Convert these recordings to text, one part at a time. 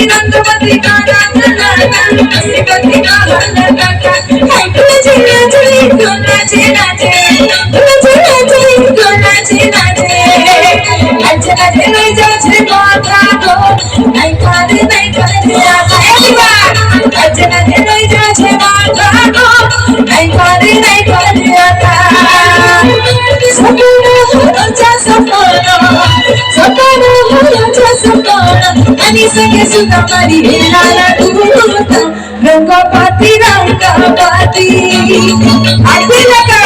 नंदवती का नाम लगा सिकती का हल लगा नाचे नाचे तो नाचे नाचे नाचे नाचे तो नाचे नाचे नाचे नाचे नहीं जाचे बाता को नहीं खाने आता everyone नाचे नाचे नहीं जाचे बाता को नहीं खाने आता सपना हो जा सपना आणि सगळे सुद्धा मारी हेराला दूरता रंगपाती आरती लगा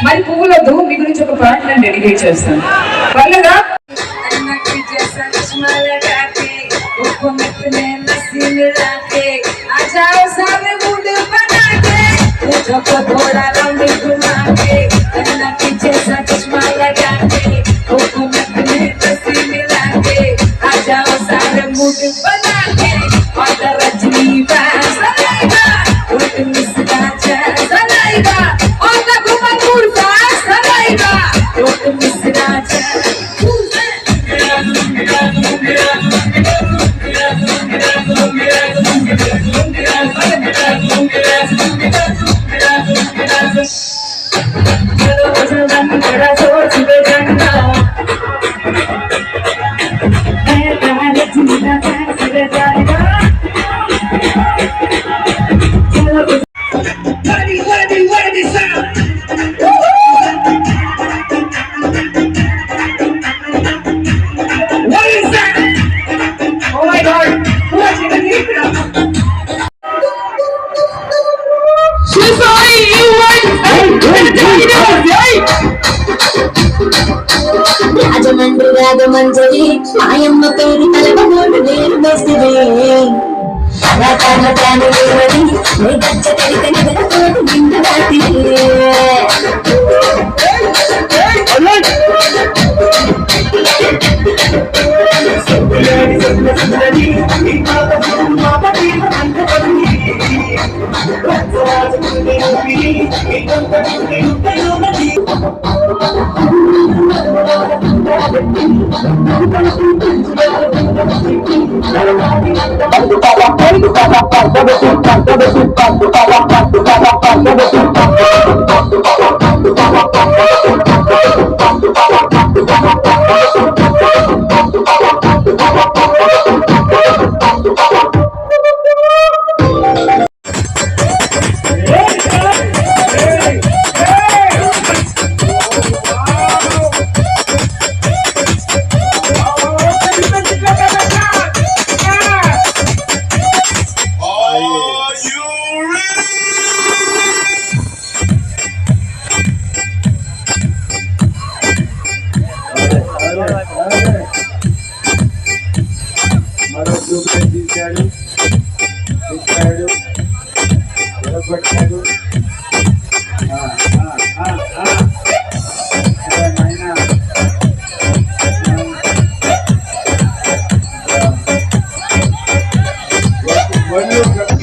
మరి పువ్వులతో మీ గురించి ఒక పాట నేను డెడికేట్ చేస్తాను పర్లేదా थोड़ा रंग घुमा के पीछे सा चश्मा लगा के रस्सी मिला के आ जाओ सारे मूड बना के और रजनी सलाइबा सलाइबा और घुमा मुर्गा सलाइबा రాజమండ్రి మాయమ్మ పేరు తలపమోడు నేను వేసిరే రాతాను లేవని నీ గచ్చ కడిత నిగలతోడు నిండు దాటిరే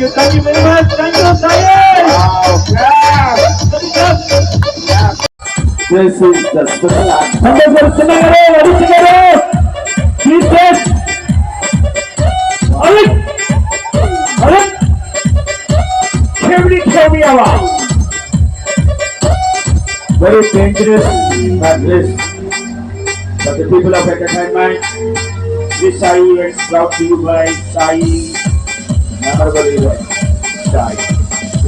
Thank you very much. Thank you, Sayan. Wow. This is the special act. Please take. Carry around. Very dangerous madness. But the people of entertainment, this Sai is brought to you by Sai. Never believe it. Sai.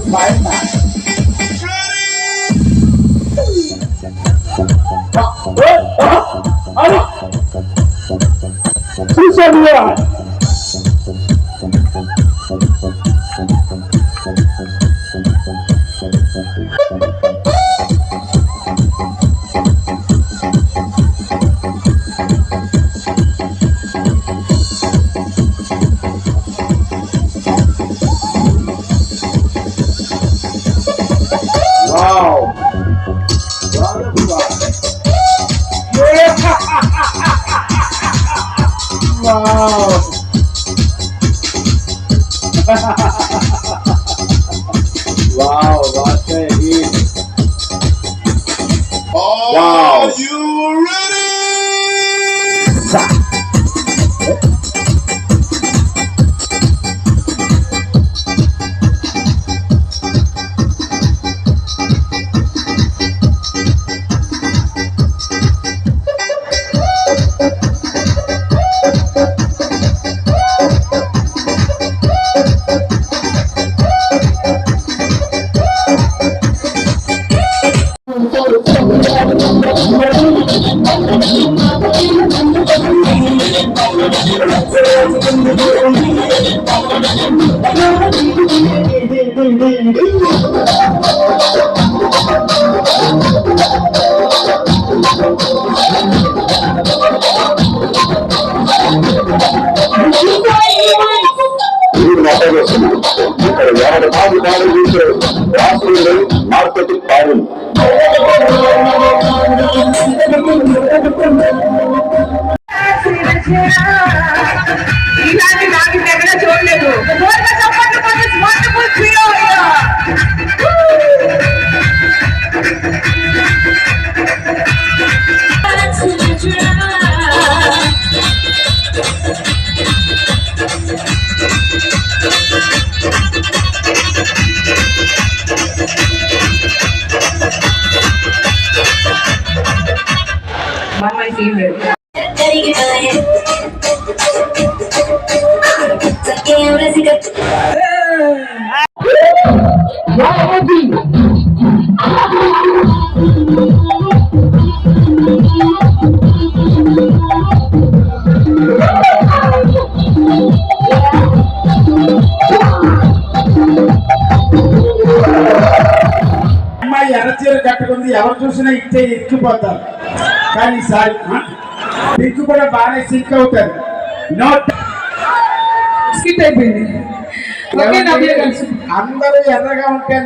Five man. Please everyone. Wow. Wow. Wow, what a hit. Are you ready? Marketing పాలన ఇలాంటి నాకు ఎక్కడ చూడలేదు my favorite. అమ్మాయి ఎర్రచీర కట్టుకుంది ఎవరు చూసినా ఇచ్చే ఎక్కిపోతారు కానీ సారీ పింక్ కూడా బాగానే సింక్ అవుతారు నోట్ స్కిప్ అయిపోయింది అందరూ ఎర్రగా ఉంటే